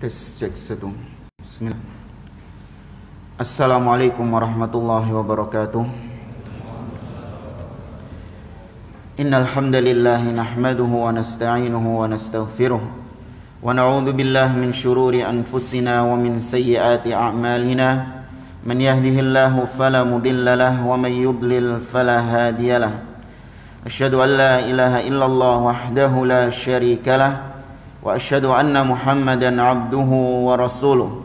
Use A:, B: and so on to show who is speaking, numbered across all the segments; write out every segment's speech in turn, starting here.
A: Tes cek satu. Bismillah. Assalamualaikum warahmatullahi wabarakatuh. Innal hamdalillah nahmaduhu wa nasta'inuhu wa nastaghfiruh wa na'udzu billahi min shururi anfusina wa min sayyiati a'malina. Man yahdihillahu fala mudilla lahu wa man yudlil fala hadiya lahu. Asyhadu an la ilaha illallah wahdahu la syarika lahu wa asyhadu anna Muhammadan abduhu wa rasuluh.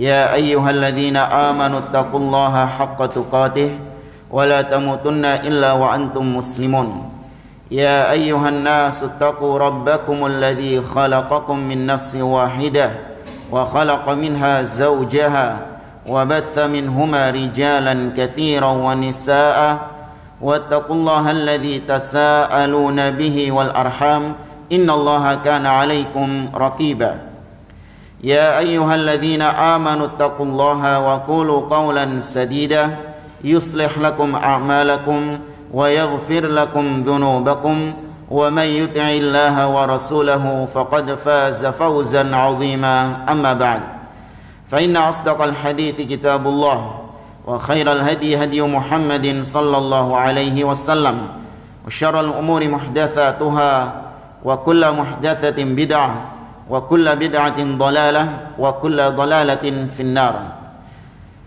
A: Ya ayyuhalladzina amanu taqullaha haqqa tuqatih wa la tamutunna illa wa antum muslimun. Ya ayyuhan nasu taqu rabbakumul ladzi khalaqakum min nafsin wahidah wa khalaqa minha zawjaha wa batha minhuma rijalan katsiran wa nisaa'a wattaqullaha alladzi tasaaluna bihi wal arham innallaha kana 'alaikum raqiba. Ya ayyuhalladzina amanu taqullaha wa qulu qawlan sadida yuslih lakum a'malakum wa yaghfir lakum dhunubakum wa may yuti'illaha wa rasulahu faqad faza fawzan 'azima. Amma ba'd, fa inna asdaqal hadithi kitabullah wa khairal hadi hadi Muhammadin sallallahu alaihi wasallam wa syarral umuri muhdatsatuha wa kullu muhdatsatin bid'ah wa kullu bid'atin dhalalah wa kullu dhalalatin finnar.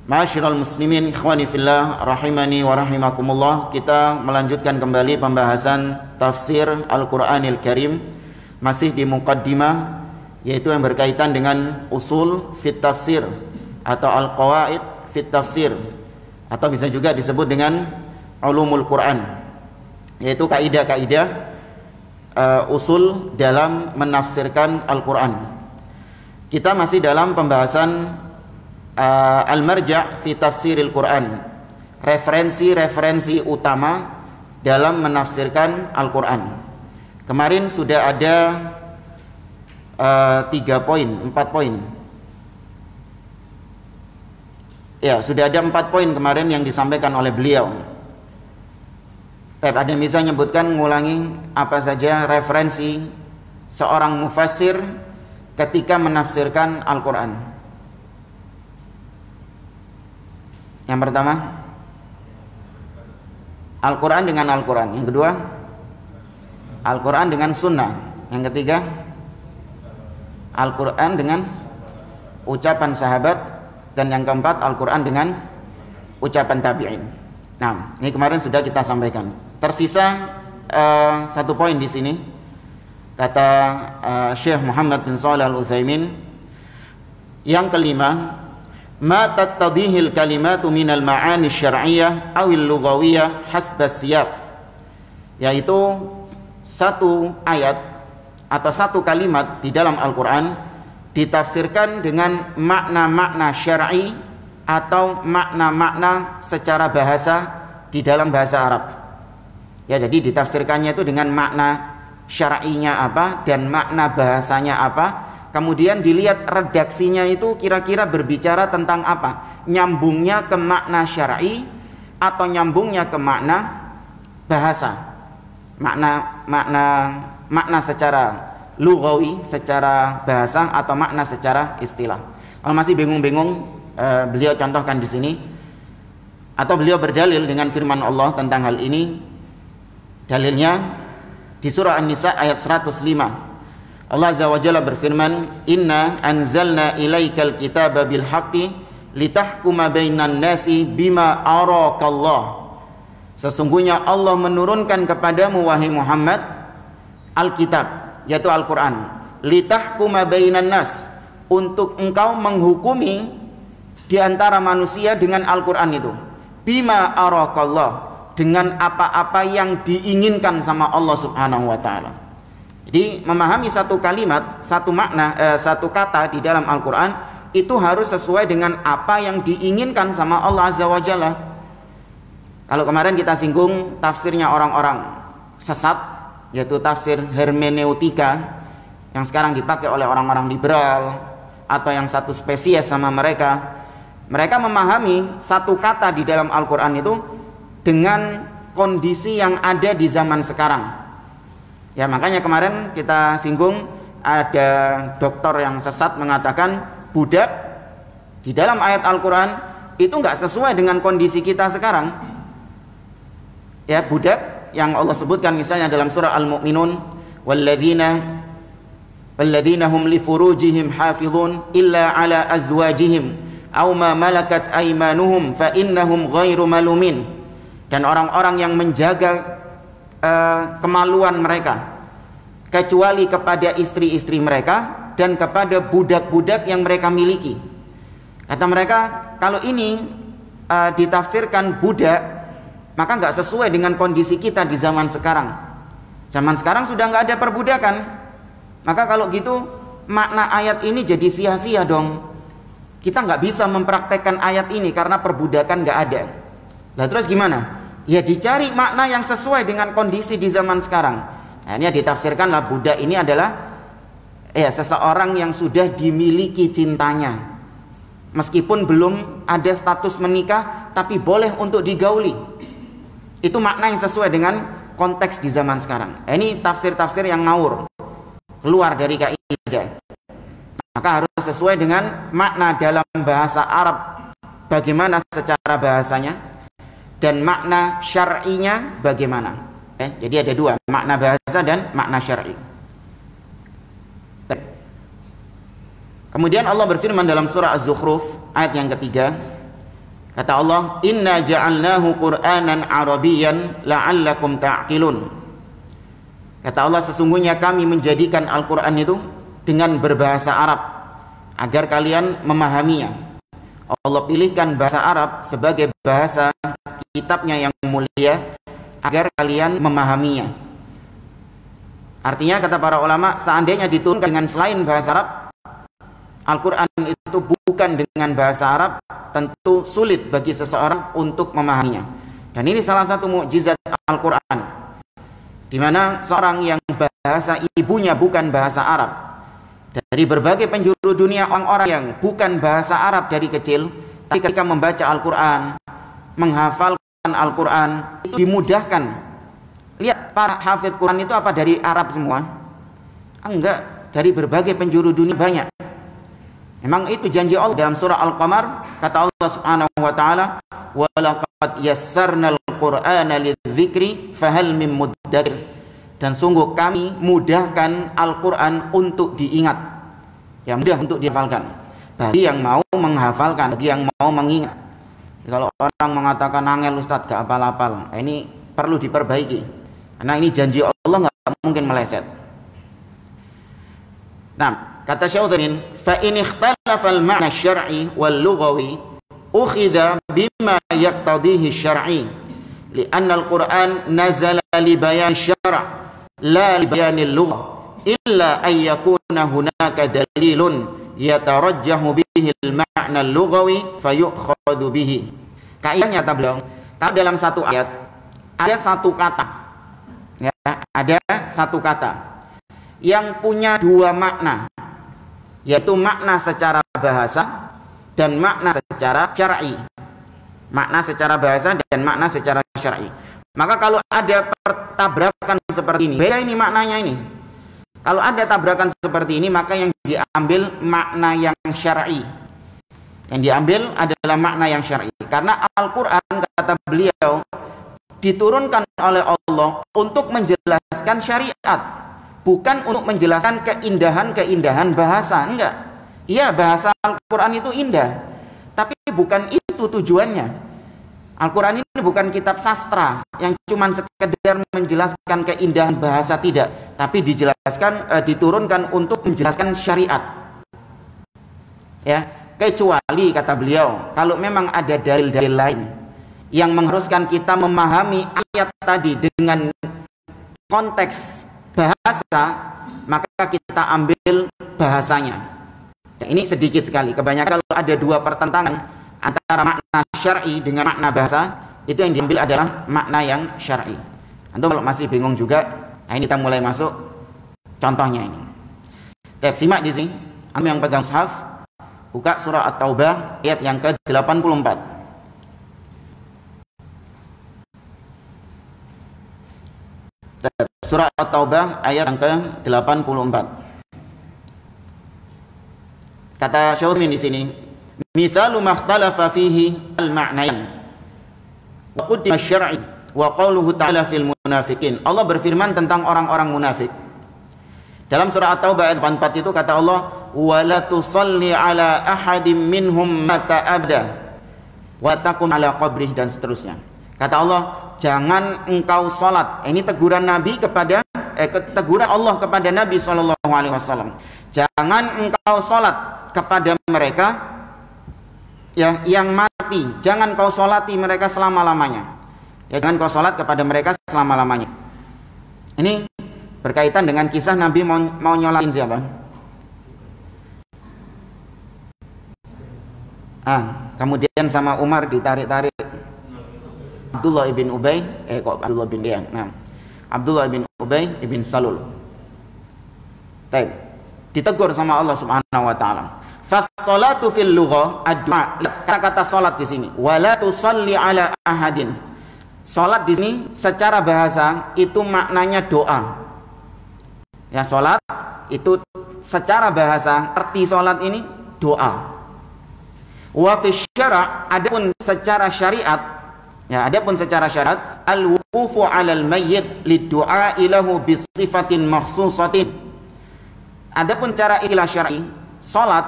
A: Ma'asyiral muslimin ikhwani fillah rahimani wa rahimakumullah. Kita melanjutkan kembali pembahasan tafsir Al-Qur'anil Karim, masih di muqaddimah, yaitu yang berkaitan dengan usul fit tafsir atau al-qawaid fit tafsir, atau bisa juga disebut dengan ulumul Quran, yaitu kaidah-kaidah usul dalam menafsirkan Al-Quran. Kita masih dalam pembahasan al-marja' fi tafsiril Quran, referensi-referensi utama dalam menafsirkan Al-Quran. Kemarin sudah ada 4 poin. Ya, sudah ada 4 poin kemarin yang disampaikan oleh beliau. Ada yang bisa menyebutkan, mengulangi apa saja referensi seorang mufassir ketika menafsirkan Al-Quran? Yang pertama, Al-Quran dengan Al-Quran. Yang kedua, Al-Quran dengan Sunnah. Yang ketiga, Al-Quran dengan ucapan sahabat. Dan yang keempat, Al-Quran dengan ucapan tabi'in. Nah, ini kemarin sudah kita sampaikan. Tersisa 1 poin di sini. Kata Syekh Muhammad bin Shalih Al-Utsaimin, yang kelima, ma taqtadihil kalimatu minal ma'ani syar'iyyah awil lughawiyah hasba siyaq, yaitu satu ayat atau satu kalimat di dalam Al-Quran ditafsirkan dengan makna-makna syar'i atau makna-makna secara bahasa di dalam bahasa Arab. Ya, jadi ditafsirkannya itu dengan makna syar'inya apa dan makna bahasanya apa. Kemudian dilihat redaksinya itu kira-kira berbicara tentang apa, nyambungnya ke makna syar'i atau nyambungnya ke makna bahasa, makna secara lughawi, secara bahasa, atau makna secara istilah. Kalau masih bingung-bingung, beliau contohkan di sini, atau beliau berdalil dengan firman Allah tentang hal ini. Dalilnya di surah An-Nisa ayat 105. Allah Azza wa Jalla berfirman, "Inna anzalna ilaikal kitaba bil haqqi litahkuma bainan nasi bima arakallah." Sesungguhnya Allah menurunkan kepadamu wahai Muhammad Alkitab, yaitu Al-Quran, litahkuma bainan nas, untuk engkau menghukumi di antara manusia dengan Al-Quran itu. Bima arakallah, dengan apa-apa yang diinginkan sama Allah Subhanahu wa taala. Jadi memahami satu kalimat, satu makna, satu kata di dalam Al-Quran itu harus sesuai dengan apa yang diinginkan sama Allah Azza wa Jalla. Kalau kemarin kita singgung tafsirnya orang-orang sesat, yaitu tafsir hermeneutika yang sekarang dipakai oleh orang-orang liberal atau yang satu spesies sama mereka. Mereka memahami satu kata di dalam Al-Quran itu dengan kondisi yang ada di zaman sekarang. Ya, makanya kemarin kita singgung ada dokter yang sesat mengatakan budak di dalam ayat Al-Quran itu nggak sesuai dengan kondisi kita sekarang. Ya, budak yang Allah sebutkan misalnya dalam surah Al-Mu'minun, walladzina hum li furujihim hafizun illa ala azwajihim aw ma malakat aymanuhum fa innahum ghairu malumin. Dan orang-orang yang menjaga kemaluan mereka kecuali kepada istri-istri mereka dan kepada budak-budak yang mereka miliki. Kata mereka, kalau ini ditafsirkan budak, maka nggak sesuai dengan kondisi kita di zaman sekarang. Zaman sekarang sudah nggak ada perbudakan. Maka kalau gitu makna ayat ini jadi sia-sia dong. Kita nggak bisa mempraktekkan ayat ini karena perbudakan nggak ada. Lah terus gimana? Ya dicari makna yang sesuai dengan kondisi di zaman sekarang. Akhirnya ditafsirkanlah budak ini adalah seseorang yang sudah dimiliki cintanya. Meskipun belum ada status menikah, tapi boleh untuk digauli. Itu makna yang sesuai dengan konteks di zaman sekarang. Ini tafsir-tafsir yang ngawur, keluar dari kaidah. Maka harus sesuai dengan makna dalam bahasa Arab, bagaimana secara bahasanya, dan makna syar'inya bagaimana. Jadi ada dua, makna bahasa dan makna syar'i. Kemudian Allah berfirman dalam surah Az-Zukhruf ayat yang ketiga, kata Allah, inna ja'alnahu qur'anan arabiyyan la'allakum ta'qilun. Kata Allah, sesungguhnya kami menjadikan Al-Quran itu dengan berbahasa Arab agar kalian memahaminya. Allah pilihkan bahasa Arab sebagai bahasa kitabnya yang mulia agar kalian memahaminya. Artinya kata para ulama, seandainya diturunkan dengan selain bahasa Arab, Al-Quran itu bukan dengan bahasa Arab, tentu sulit bagi seseorang untuk memahaminya. Dan ini salah satu mukjizat Al-Quran, di mana seorang yang bahasa ibunya bukan bahasa Arab, dari berbagai penjuru dunia, orang-orang yang bukan bahasa Arab dari kecil, tapi ketika membaca Al-Quran, menghafalkan Al-Quran, itu dimudahkan. Lihat, para hafidh Quran itu apa dari Arab semua? Enggak, dari berbagai penjuru dunia banyak. Memang itu janji Allah dalam surah Al-Qamar, kata Allah Subhanahu wa taala, "Wa laqad yassarnal Qur'ana lidzikri fahal mim muddakir." Dan sungguh kami mudahkan Al-Quran untuk diingat, ya mudah untuk dihafalkan bagi yang mau menghafalkan, bagi yang mau mengingat. Kalau orang mengatakan angel Ustadz gak apal-apal, ini perlu diperbaiki, karena ini janji Allah gak mungkin meleset. Nah, kata Syekh Utsaimin, fa in ikhtalafa al-ma'na syar'i wal lughawi ukhidha bima yaqtadihi syar'i li'anna al-Qur'an nazala li bayan syara' la li bayanil lughah illa ay yakuna hunaka dalilun yatarajjahu bihi al-ma'na al-lughawi fayukhadhu bihi. Kaidahnya kata beliau, kalau dalam satu ayat ada satu kata, ya, ada satu kata yang punya dua makna, yaitu makna secara bahasa dan makna secara syar'i. Makna secara bahasa dan makna secara syar'i. Maka kalau ada tabrakan seperti ini, beda ini maknanya ini. Kalau ada tabrakan seperti ini, maka yang diambil makna yang syar'i. Yang diambil adalah makna yang syar'i. Karena Al-Quran, kata beliau, diturunkan oleh Allah untuk menjelaskan syariat, bukan untuk menjelaskan keindahan-keindahan bahasa. Enggak. Iya, bahasa Al-Quran itu indah, tapi bukan itu tujuannya. Al-Quran ini bukan kitab sastra yang cuma sekedar menjelaskan keindahan bahasa, tidak, tapi diturunkan untuk menjelaskan syariat. Ya, kecuali kata beliau, kalau memang ada dalil-dalil lain yang mengharuskan kita memahami ayat tadi dengan konteks bahasa, maka kita ambil bahasanya. Dan ini sedikit sekali, kebanyakan kalau ada dua pertentangan antara makna syar'i dengan makna bahasa, itu yang diambil adalah makna yang syar'i. Antum kalau masih bingung juga, nah ini kita mulai masuk contohnya ini. Simak di sini, antum yang pegang mushaf, buka surah At-Taubah ayat yang ke-84. Surah At-Taubah ayat yang ke-84. Kata Syaukhmin di sini, mithalu makhtalafa fihi al-ma'nayan wa qaddima syar'i wa qauluhu ta'ala fil munafiqin. Allah berfirman tentang orang-orang munafik. Dalam surah At-Taubah ayat 84 itu kata Allah, wa la tusalli ala ahadim minhum mata abda wa taqum ala qabrih, dan seterusnya. Kata Allah, jangan engkau salat. Ini teguran Nabi kepada teguran Allah kepada Nabi sallallahu alaihi wasallam. Jangan engkau salat kepada mereka ya yang mati. Jangan kau salati mereka selama-lamanya. Ya, jangan kau salat kepada mereka selama-lamanya. Ini berkaitan dengan kisah Nabi mau nyolatin siapa? Kemudian sama Umar ditarik-tarik. Abdullah ibn Ubay, Abdullah bin Dian. Abdullah bin Ubay ibn Salul. Baik. Ditegur sama Allah Subhanahu wa taala. Fas-salatu fil lughah ad-du'a. Kata-kata salat di sini, wala tusalli ala ahadin. Salat di sini secara bahasa itu maknanya doa. Ya, salat itu secara bahasa arti salat ini doa. Wa fi syara', adapun secara syariat, ya, adapun secara syariat, al-wuqufu 'alal mayyit lid-du'a ilahu bi sifatin makhsusatin. Adapun cara istilah syar'i, salat,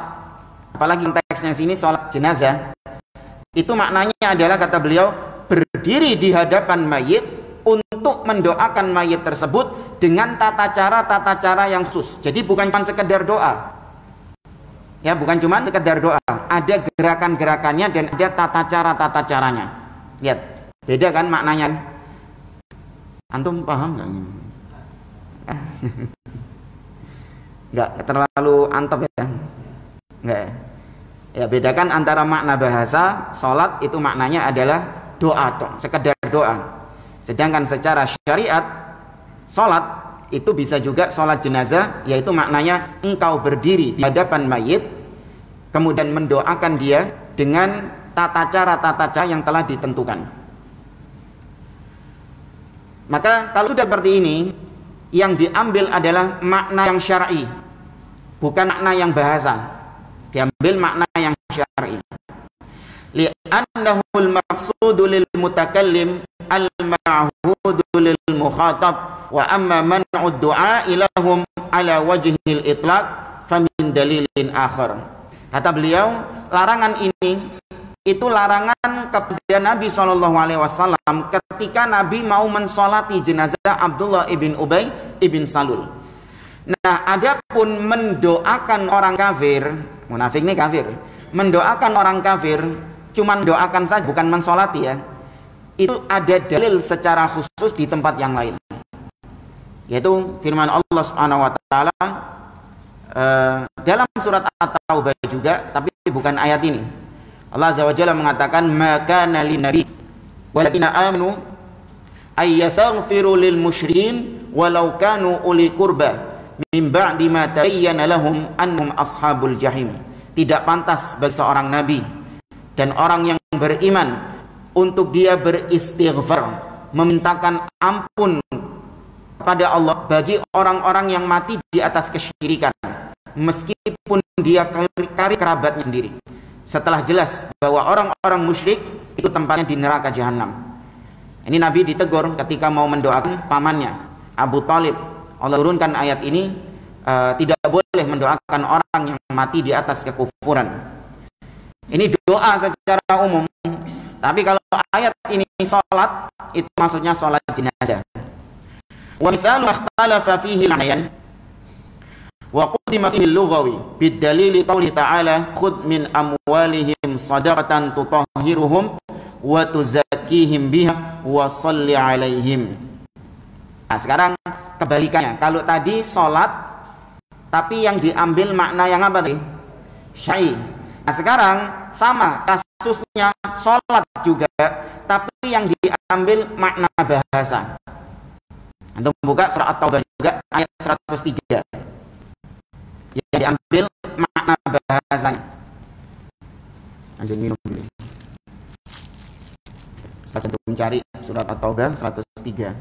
A: apalagi konteksnya sini salat jenazah, itu maknanya adalah kata beliau berdiri di hadapan mayit untuk mendoakan mayit tersebut dengan tata cara yang khusus. Jadi bukan cuma sekedar doa. Ya, bukan cuma sekedar doa, ada gerakan-gerakannya dan ada tata caranya. Lihat, beda kan maknanya? Antum paham nggak? Nggak terlalu antep ya? Nggak ya? Ya, bedakan antara makna bahasa, salat itu maknanya adalah doa, sekedar doa. Sedangkan secara syariat, salat itu bisa juga salat jenazah, yaitu maknanya engkau berdiri di hadapan mayit kemudian mendoakan dia dengan tata cara yang telah ditentukan. Maka kalau sudah seperti ini, yang diambil adalah makna yang syar'i, bukan makna yang bahasa. Diambil makna yang syar'i. Li'annahu al-maqsudu lil mutakallim al-ma'hudu lil mukhatab, wa amma man'u du'a ilahum ala wajhil itlaq famin dalilin akhar. Kata beliau, larangan ini itu larangan kepada Nabi SAW ketika Nabi mau mensolati jenazah Abdullah ibn Ubay ibn Salul. Nah, adapun mendoakan orang kafir, munafik ini kafir, mendoakan orang kafir, cuma doakan saja, bukan mensolati ya. Itu ada dalil secara khusus di tempat yang lain, yaitu firman Allah Subhanahu wa taala dalam surat At-Taubah juga, tapi bukan ayat ini. Allah Azza wa Jalla mengatakan, maka lin nabi walakinna amanu ay yastaghfiru lil musyrikin walau kanu uli qurba min ba'di ma tabayyana lahum annahum ashabul jahim. Tidak pantas bagi seorang nabi dan orang yang beriman untuk dia beristighfar, memintakan ampun kepada Allah bagi orang-orang yang mati di atas kesyirikan, meskipun dia kari kerabatnya sendiri. Setelah jelas bahwa orang-orang musyrik itu tempatnya di neraka jahanam. Ini Nabi ditegur ketika mau mendoakan pamannya Abu Thalib. Allah turunkan ayat ini, tidak boleh mendoakan orang yang mati di atas kekufuran. Ini doa secara umum. Tapi kalau ayat ini salat, itu maksudnya salat jenazah. Wa mithalu ikhtalafa fihi al-'ayan wa qudima fihi al-lughawi bid-dalili qouli ta'ala khudh min amwalihim shadaqatan tutahhiruhum wa tuzakkihim biha wa shalli 'alaihim. Nah, sekarang kebalikannya. Kalau tadi salat tapi yang diambil makna yang apa tadi? Syai. Nah, sekarang sama kasusnya, salat juga tapi yang diambil makna bahasa. Antum buka surah At-Taubah juga ayat 103. Yang diambil makna bahasanya. Anjing minum dulu. Setelah kita mencari surah At-Taubah 103.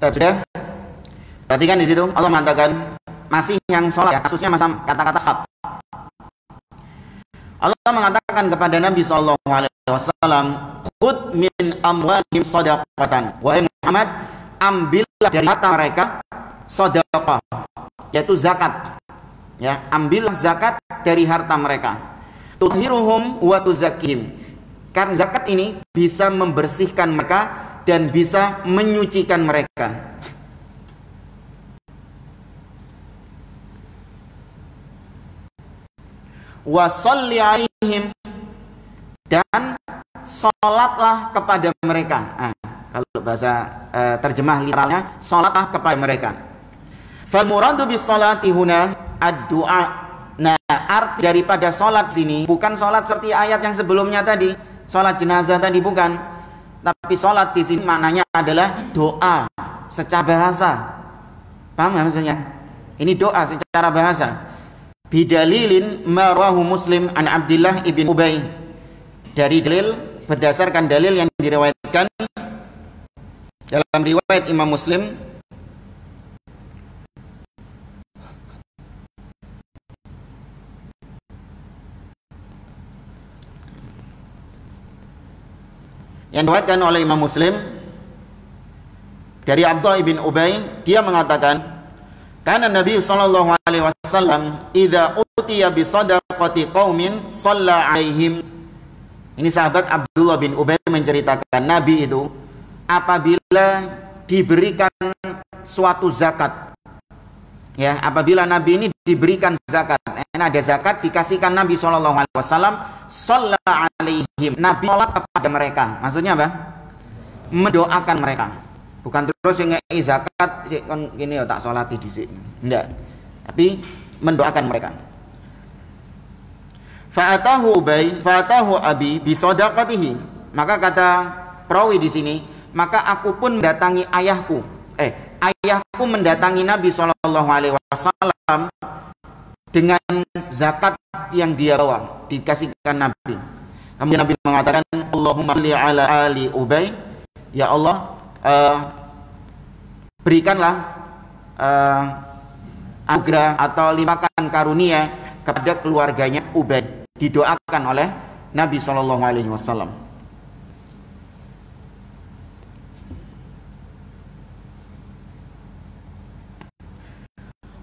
A: Sudah? Perhatikan di situ Allah mengatakan masih yang sholat, ya, kasusnya masa kata-kata sholat. Allah mengatakan kepada Nabi SAW, khudh min amwalihim shadaqatan. Wahai Muhammad, ambillah dari harta mereka shadaqah, yaitu zakat. Ya, ambillah zakat dari harta mereka. Tuthiruhum wa tuzakkihim. Karena zakat ini bisa membersihkan mereka dan bisa menyucikan mereka. Wa sholli alaihim, dan sholatlah kepada mereka. Kalau bahasa terjemah literalnya, sholatlah kepada mereka. Fal muradu bis sholati huna ad-du'a. Nah, arti daripada sholat sini bukan sholat seperti ayat yang sebelumnya tadi, sholat jenazah tadi, bukan. Tapi sholat di sini maknanya adalah doa secara bahasa. Paham nggak maksudnya? Ini doa secara bahasa. Bidalilin marwahu Muslim an Abdullah ibn Ubay, dari dalil, berdasarkan dalil yang diriwayatkan dalam riwayat Imam Muslim yang diriwayatkan oleh Imam Muslim dari Abdullah ibn Ubay, dia mengatakan, karena Nabi sallallahu alaihi wasallam idza utiya bi shadaqati qaumin shalla alaihim. Ini sahabat Abdullah bin Ubay menceritakan, Nabi itu apabila diberikan suatu zakat, ya, apabila Nabi ini diberikan zakat, ada zakat dikasihkan Nabi sallallahu alaihi wasallam, shalla alaihim, Nabi sholat kepada mereka. Maksudnya apa? Mendoakan mereka. Bukan terus yang ngei zakat kon gini ya tak sholati dhisik. Enggak. Tapi mendoakan mereka. Fa'atahu abi bi shadaqatihi. Maka kata perawi di sini, maka aku pun mendatangi ayahku. Ayahku mendatangi Nabi sallallahu alaihi wasallam dengan zakat yang dia bawa, dikasihkan Nabi. Kemudian Nabi mengatakan, Allahumma shalli ala ali Ubay. Ya Allah, berikanlah anugerah atau limpahkan karunia kepada keluarganya Ubay. Didoakan oleh Nabi sallallahu alaihi wasallam.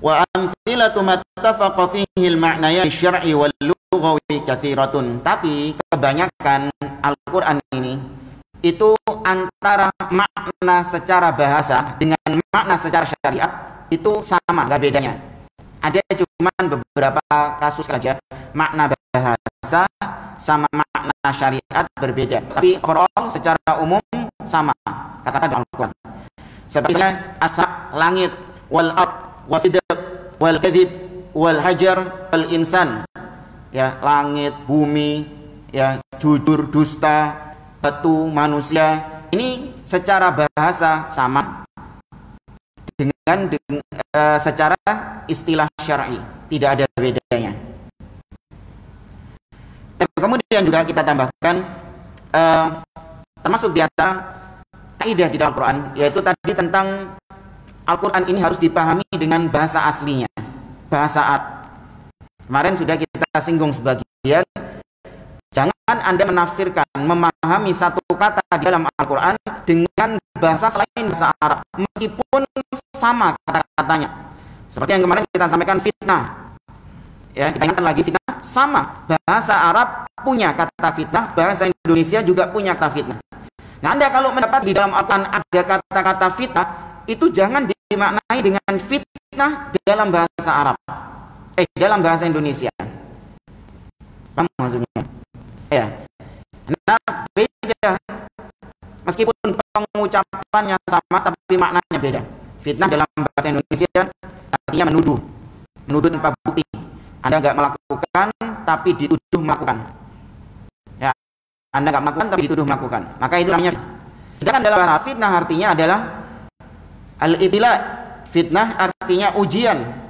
A: Wa amthilatu mattafaqa fihi al-ma'nayan syar'i wal lughawi katsiratun. Tapi kebanyakan Al-Qur'an ini itu antara makna secara bahasa dengan makna secara syariat itu sama, nggak bedanya. Ada cuman beberapa kasus saja makna bahasa sama makna syariat berbeda, tapi overall secara umum sama kata-kata Al-Quran. Sepertinya asap, langit, wal ard, wasidq, wal kadhib, wal hajar, wal insan. Ya, langit, bumi, ya, jujur, dusta, batu, manusia. Ini secara bahasa sama dengan secara istilah syar'i, tidak ada bedanya. Kemudian juga kita tambahkan termasuk di antara kaidah di dalam Al-Quran, yaitu tadi tentang Al-Quran ini harus dipahami dengan bahasa aslinya, bahasa Arab. Kemarin sudah kita singgung sebagian. Jangan Anda menafsirkan, memahami satu kata di dalam Al-Quran dengan bahasa selain bahasa Arab, meskipun sama kata-katanya. Seperti yang kemarin kita sampaikan, fitnah. Ya, kita ingatkan lagi, fitnah sama. Bahasa Arab punya kata fitnah, bahasa Indonesia juga punya kata fitnah. Nah, Anda kalau mendapat di dalam Al-Quran ada kata-kata fitnah, itu jangan dimaknai dengan fitnah dalam bahasa Arab, dalam bahasa Indonesia. Paham maksudnya? Ya, nah beda. Meskipun pengucapannya sama, tapi maknanya beda. Fitnah dalam bahasa Indonesia artinya menuduh tanpa bukti. Anda nggak melakukan, tapi dituduh melakukan. Ya, Anda nggak melakukan, tapi dituduh melakukan. Maka itu namanya. Sedangkan dalam bahasa fitnah artinya adalah al-ibtila. Fitnah artinya ujian.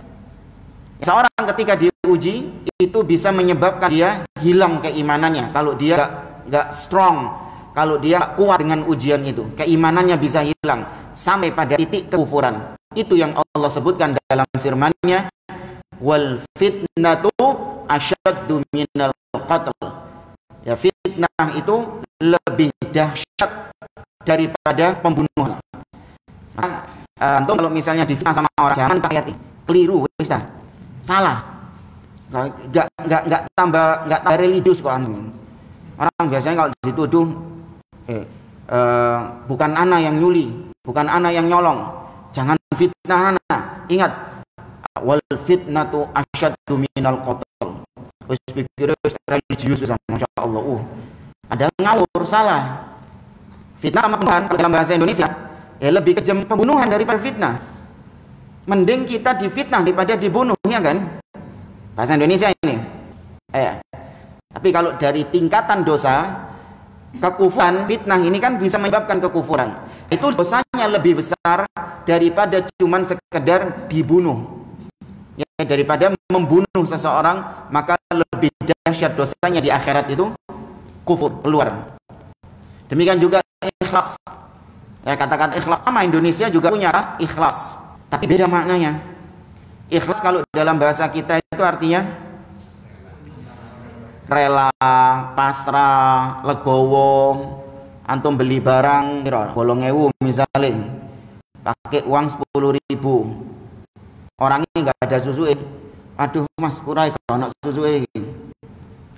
A: Seorang ketika diuji itu bisa menyebabkan dia hilang keimanannya. Kalau dia nggak strong, kalau dia kuat dengan ujian itu, keimanannya bisa hilang. sampai pada titik kekufuran. Itu yang Allah sebutkan dalam firman-Nya, wal fitnatu asyaddu minal qatl. Ya, fitnah itu lebih dahsyat daripada pembunuhan. Antum kalau misalnya difitnah sama orang, jangan pakai hati, keliru, wis dah. Salah. Enggak tambah religius kok antum. Orang biasanya kalau dituduh bukan ana yang nyuli, bukan ana yang nyolong, jangan fitnah ana. Ingat, wal fitnatu asyaddu minal qatl. Wis pikir religius bisa, Masya Allah. Ada ngawur, salah. Fitnah sama pembunuhan dalam bahasa Indonesia lebih kejam pembunuhan daripada fitnah. Mending kita difitnah daripada dibunuh, ya kan? Bahasa Indonesia ini. Tapi kalau dari tingkatan dosa, kekufuran, fitnah ini kan bisa menyebabkan kekufuran. Itu dosanya lebih besar daripada cuman sekedar dibunuh. Ya, daripada membunuh seseorang, maka lebih dahsyat dosanya di akhirat itu kufur, keluar. Demikian juga ikhlas. Ya, katakan ikhlas, sama Indonesia juga punya ikhlas, tapi beda maknanya. Ikhlas kalau dalam bahasa kita itu artinya rela, pasrah, legowo. Antum beli barang 8.000 misalnya, pakai uang 10.000. Orangnya nggak ada susu, aduh mas kurai kalau susu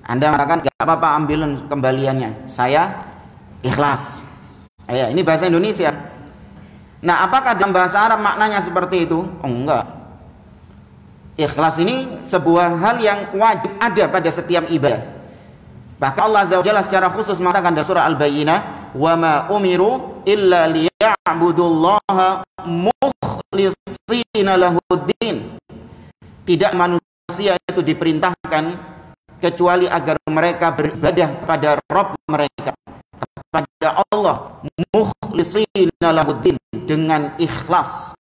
A: Anda mengatakan nggak apa-apa, ambilin kembaliannya, saya ikhlas. Ini bahasa Indonesia. Nah, apakah dalam bahasa Arab maknanya seperti itu? Enggak. Ikhlas ini sebuah hal yang wajib ada pada setiap ibadah. Bahkan Allah Azza wa Jalla secara khusus mengatakan dalam surah Al-Bayyinah, wa ma umiru illa liya'budullaha mukhlishina lahuddin. Tidak manusia itu diperintahkan kecuali agar mereka beribadah kepada Rabb mereka, kepada Allah, mukhlishina lahuddin, dengan ikhlas.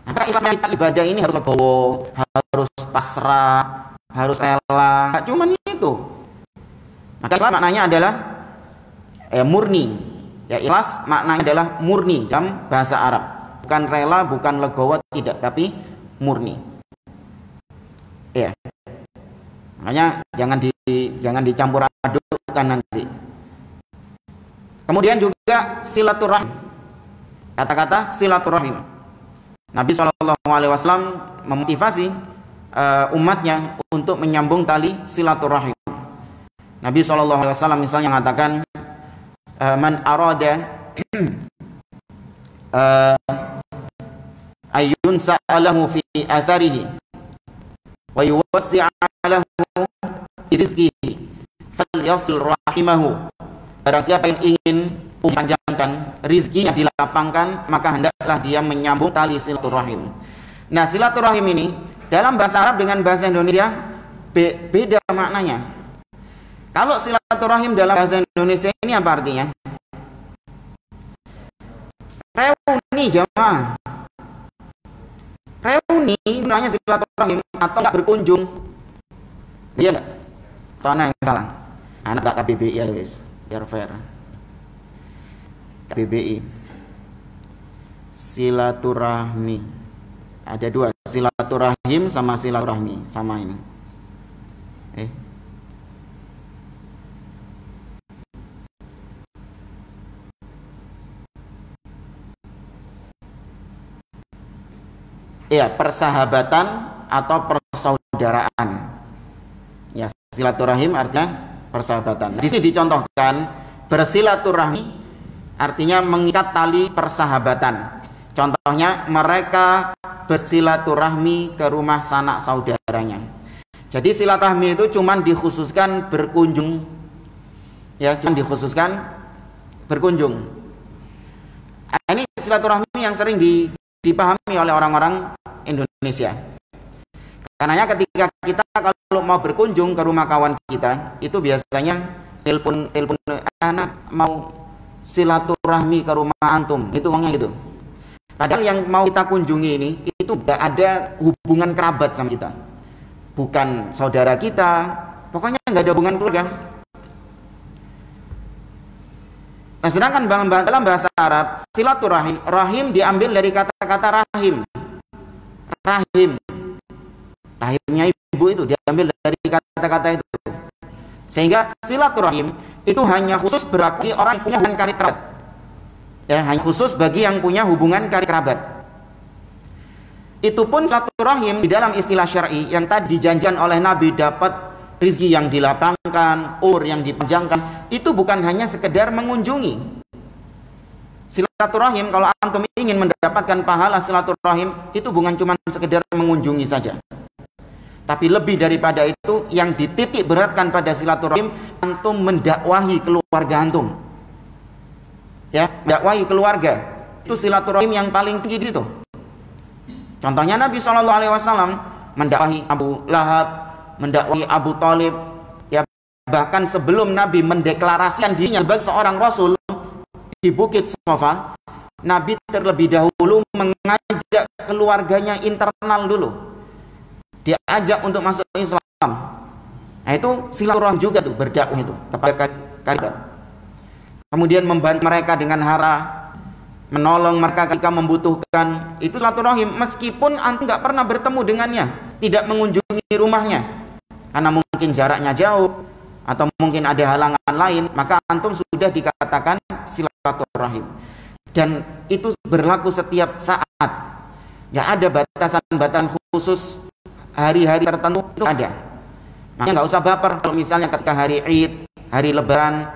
A: Maka ikhlasnya ibadah ini harus legowo, harus pasrah, harus rela. Nggak cuma itu. Maka ikhlas maknanya adalah murni. Ya, ikhlas maknanya adalah murni dalam bahasa Arab. Bukan rela, bukan legowo, tidak, tapi murni. Ya. Makanya jangan dicampur adukkan nanti. Kemudian juga silaturahim. Kata-kata silaturahim. Nabi SAW memotivasi umatnya untuk menyambung tali silaturahim. Nabi SAW misalnya mengatakan, man arada ayun sa'alahu fi atharihi wa yuwassi'alahu fi rizqihi falyasil rahimahu. Barang siapa yang ingin memanjangkan rizkinya, dilapangkan, maka hendaklah dia menyambung tali silaturahim. Nah, silaturahim ini dalam bahasa Arab dengan bahasa Indonesia beda maknanya. Kalau silaturahim dalam bahasa Indonesia ini apa artinya? Reuni jamaah. Reuni namanya silaturahim, atau enggak berkunjung. Iya enggak? Atau anak yang salah? Anak enggak KBBI ya guys, biar fair. KBBI. Silaturahmi. Ada dua, silaturahim sama silaturahmi, sama ini. Iya, persahabatan atau persaudaraan. Ya, silaturahim artinya persahabatan. Di sini dicontohkan bersilaturahmi artinya mengikat tali persahabatan. Contohnya mereka bersilaturahmi ke rumah sanak saudaranya. Jadi silaturahmi itu cuma dikhususkan berkunjung. Ya, cuma dikhususkan berkunjung. Ini silaturahmi yang sering dipahami oleh orang-orang Indonesia. Karena ketika kita kalau mau berkunjung ke rumah kawan kita, itu biasanya telepon anak mau silaturahmi ke rumah antum, itu ngomongnya gitu. Padahal yang mau kita kunjungi ini itu gak ada hubungan kerabat sama kita, bukan saudara kita, pokoknya nggak ada hubungan keluarga. Nah, sedangkan dalam bahasa Arab, silaturahim, rahim diambil dari kata-kata rahim. Rahim. Rahimnya ibu itu diambil dari kata-kata itu. Sehingga silaturahim itu hanya khusus berarti orang yang punya hubungan karib kerabat. Ya, hanya khusus bagi yang punya hubungan karib kerabat. Itu pun silaturahim di dalam istilah syar'i yang tadi dijanjikan oleh Nabi dapat rezeki yang dilapangkan, umur yang dipanjangkan, itu bukan hanya sekedar mengunjungi. Silaturahim, kalau antum ingin mendapatkan pahala silaturahim, itu bukan cuma sekedar mengunjungi saja. Tapi lebih daripada itu, yang dititik beratkan pada silaturahim, antum mendakwahi keluarga antum. Ya, mendakwahi keluarga. Itu silaturahim yang paling tinggi itu. Contohnya Nabi SAW mendakwahi Abu Lahab, mendakwahi Abu Thalib, ya, bahkan sebelum Nabi mendeklarasikan dirinya sebagai seorang Rasul di Bukit Sofa, Nabi terlebih dahulu mengajak keluarganya internal dulu, diajak untuk masuk Islam. Nah, itu silaturahim juga tuh, berdakwah itu kepada kerabat. Kemudian membantu mereka dengan harta, menolong mereka ketika membutuhkan, itu silaturahim. Meskipun antum nggak pernah bertemu dengannya, tidak mengunjungi rumahnya karena mungkin jaraknya jauh atau mungkin ada halangan lain, maka antum sudah dikatakan silaturahim. Dan itu berlaku setiap saat. Nggak ada batasan-batasan khusus hari-hari tertentu, itu ada. Makanya nggak usah baper kalau misalnya ketika hari Id, hari Lebaran,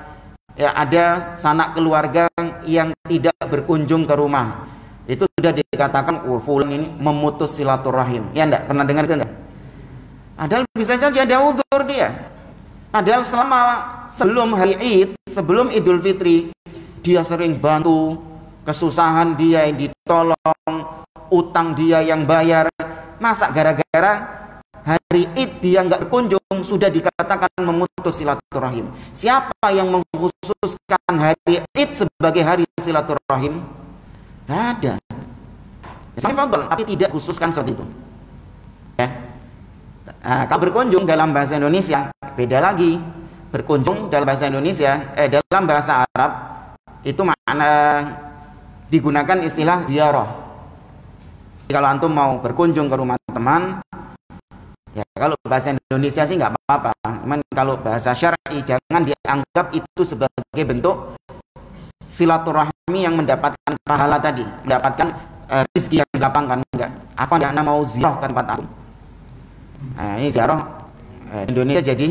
A: ya ada sanak keluarga yang tidak berkunjung ke rumah, itu sudah dikatakan fulan ini memutus silaturahim. Ya enggak pernah dengar itu enggak? Padahal bisa saja ada udzur dia. Padahal selama sebelum hari Id, sebelum Idul Fitri, dia sering bantu, kesusahan dia yang ditolong, utang dia yang bayar. Masa gara-gara hari Id dia nggak berkunjung sudah dikatakan memutus silaturahim? Siapa yang mengkhususkan hari Id sebagai hari silaturahim? Nggak ada. Tapi tidak khususkan seperti itu. Ya. Nah, kalau berkunjung dalam bahasa Indonesia beda lagi. Berkunjung dalam bahasa Indonesia, dalam bahasa Arab itu makna digunakan istilah ziarah. Kalau antum mau berkunjung ke rumah teman, ya kalau bahasa Indonesia sih nggak apa-apa. Cuman kalau bahasa syar'i jangan dianggap itu sebagai bentuk silaturahmi yang mendapatkan pahala tadi, mendapatkan rezeki yang dilapangkan, enggak. Apa anda mau ziarah ke tempat antum? Nah, ini ziarah Indonesia jadi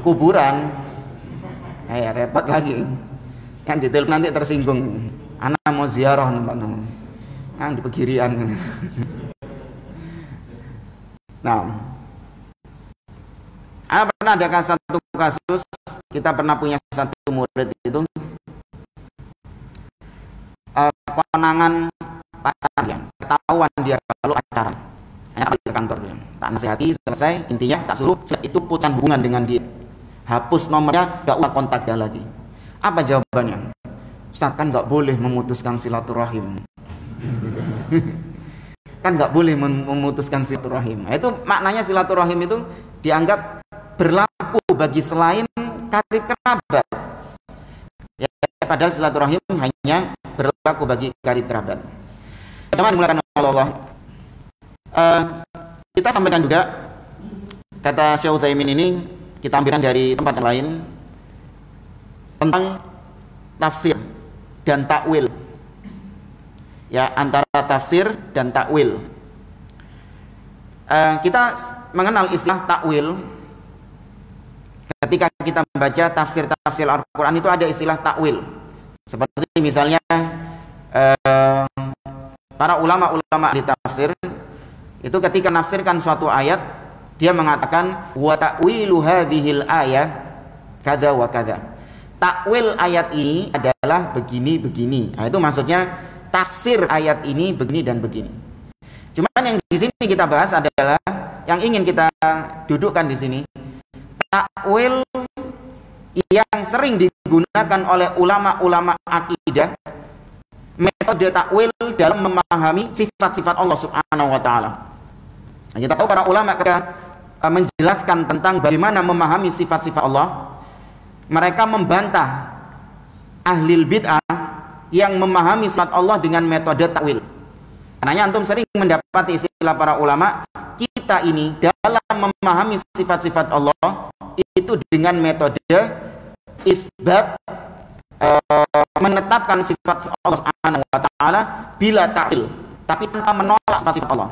A: kuburan. Ya repot lagi. Yang ditelepon nanti tersinggung. Anak mau ziarah tempat antum. Di pegirian. Nah, pernah ada satu kasus, kita pernah punya satu murid itu konangan pacarnya, ketahuan dia kalau pacaran, ke kantor dia, tak nasihati, selesai, intinya tak suruh itu putusan hubungan dengan dia, hapus nomornya, gak usah kontak dia lagi. Apa jawabannya? Ustaz, kan gak boleh memutuskan silaturahim. Kan nggak boleh memutuskan silaturahim. Itu maknanya silaturahim itu dianggap berlaku bagi selain karib kerabat. Ya, padahal silaturahim hanya berlaku bagi karib kerabat. Teman dimulakan oleh Allah. Kita sampaikan juga kata Syekh Utsaimin ini kita ambilkan dari tempat yang lain tentang tafsir dan takwil. Ya, antara tafsir dan takwil. Kita mengenal istilah takwil. Ketika kita membaca tafsir Al-Quran itu ada istilah takwil. Seperti misalnya para ulama-ulama di tafsir itu ketika menafsirkan suatu ayat, dia mengatakan wa ta'wilu hadhil ayah kada wa kada. Takwil ayat ini adalah begini-begini. Nah, itu maksudnya tafsir ayat ini begini dan begini. Cuman yang di sini kita bahas adalah yang ingin kita dudukkan di sini, takwil yang sering digunakan oleh ulama-ulama akidah, metode takwil dalam memahami sifat-sifat Allah Subhanahu wa taala. Nah, kita tahu para ulama ketika menjelaskan tentang bagaimana memahami sifat-sifat Allah, mereka membantah ahlil bid'ah yang memahami sifat Allah dengan metode takwil. Karena antum sering mendapati istilah para ulama, kita ini dalam memahami sifat-sifat Allah itu dengan metode isbat, menetapkan sifat Allah Subhanahu wa taala bila ta'til, tapi tanpa menolak sifat-sifat Allah.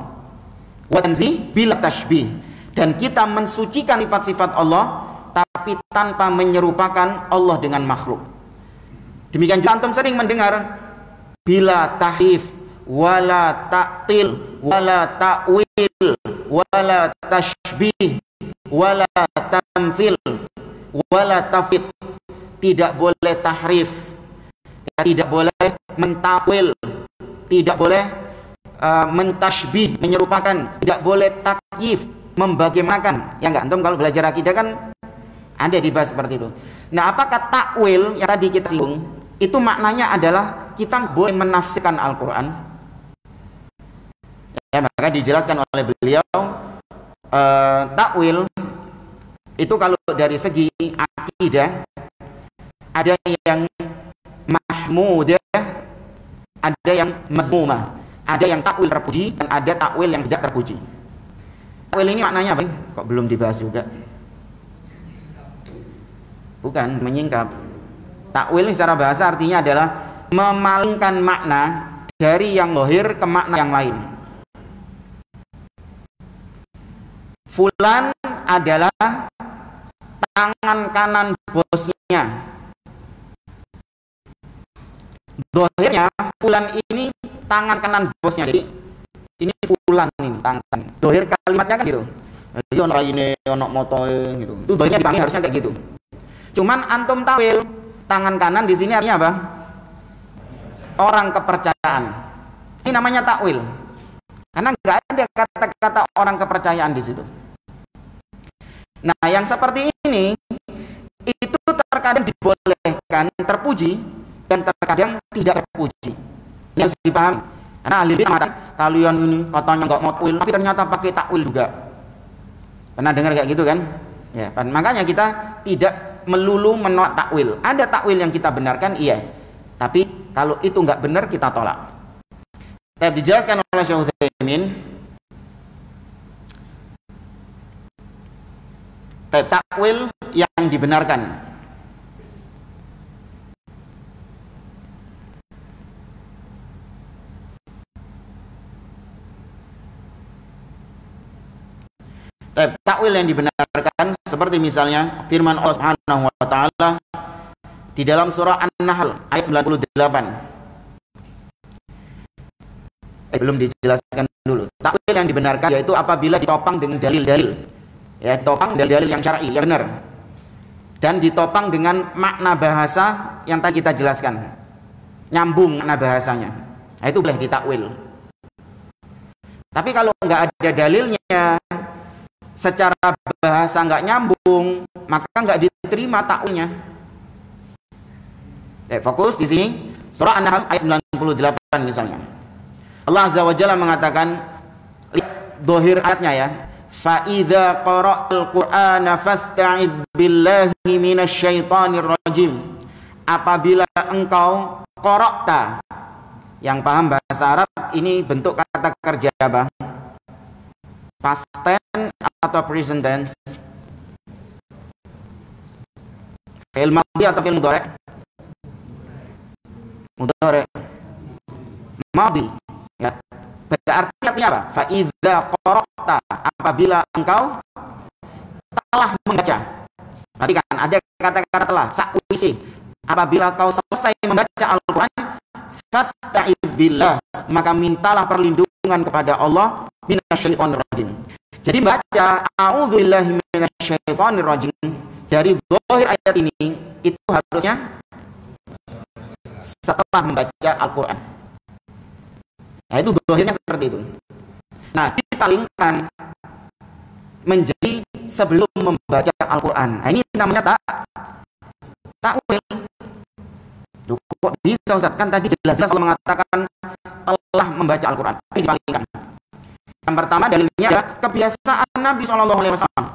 A: Wa tanzih bila tashbih, dan kita mensucikan sifat-sifat Allah tapi tanpa menyerupakan Allah dengan makhluk. Demikian juga antum sering mendengar bila tahrif, wala ta'til, wala ta'wil, wala tashbih, wala tamthil, wala tafid. Tidak boleh tahrif, tidak boleh mentakwil, tidak boleh mentashbih, menyerupakan, tidak boleh takyif, membagaimanakan. Ya enggak, antum kalau belajar akidah kan ada dibahas seperti itu. Nah, apakah takwil yang tadi kita singgung itu maknanya adalah kita boleh menafsirkan Al-Quran? Ya, maka dijelaskan oleh beliau, takwil itu kalau dari segi akidah ada yang mahmudah, ada yang madmumah, ada yang takwil terpuji dan ada takwil yang tidak terpuji. Takwil ini maknanya apa? Kok belum dibahas juga? Bukan menyingkap. Takwil secara bahasa artinya adalah memalingkan makna dari yang zahir ke makna yang lain. Fulan adalah tangan kanan bosnya. Zahirnya fulan ini tangan kanan bosnya. Jadi ini fulan ini tangan. Zahir kalimatnya kan gitu. Jadi ono raine ono motoe gitu. Itu zahirnya dipanggil harusnya kayak gitu. Cuman antum takwil tangan kanan di sini artinya apa? Orang kepercayaan. Ini namanya takwil. Karena nggak ada kata-kata orang kepercayaan di situ. Nah, yang seperti ini itu terkadang dibolehkan terpuji dan terkadang tidak terpuji. Ini harus dipahami. Karena ahli ilmu mengatakan kalian ini katanya nggak mau takwil, tapi ternyata pakai takwil juga. Pernah dengar kayak gitu kan? Ya, makanya kita tidak melulu menolak takwil. Ada takwil yang kita benarkan, iya. Tapi kalau itu nggak benar kita tolak. Tapi dijelaskan oleh Syekh Utsaimin, takwil yang dibenarkan. Takwil yang dibenarkan seperti misalnya firman Allah Subhanahu wa taala di dalam surah An-Nahl ayat 98. Belum dijelaskan dulu. Takwil yang dibenarkan yaitu apabila ditopang dengan dalil-dalil. Ya, ditopang dalil-dalil yang syar'i, yang benar. Dan ditopang dengan makna bahasa yang tadi kita jelaskan. Nyambung makna bahasanya. Nah, itu boleh ditakwil. Tapi kalau nggak ada dalilnya, secara bahasa nggak nyambung, maka nggak diterima takwilnya. Fokus di sini surah An-Nahl ayat 98 misalnya. Allah Azza wa Jalla mengatakan, lihat dohir ayatnya ya, fa idza qara'al qur'ana fasta'id billahi minasyaitonir rajim. Apabila engkau qara'ta, yang paham bahasa Arab ini bentuk kata kerja apa? Past tense atau present tense? Fi'il madhi atau fi'il mudhari'? Mudhari'. Madhi. Ya. Berarti artinya apa? Fa idza qara'ta, apabila engkau telah membaca. Nanti kan ada kata-kata telah, sakwisi. Apabila kau selesai membaca Al-Qur'an, fasta'id billah, maka mintalah perlindungan kepada Allah minasyaitonir rajim. Jadi baca a'udzubillahi minasyaitonir rajim dari zahir ayat ini itu harusnya setelah membaca Al-Qur'an. Nah, itu zahirnya seperti itu. Nah, dipalingkan menjadi sebelum membaca Al-Quran. Nah, ini namanya takwil. Kok bisa Ustaz? Kan tadi jelas-jelas Allah mengatakan telah membaca Al-Quran. Ini dipalingkan. Yang pertama dalilnya adalah kebiasaan Nabi SAW.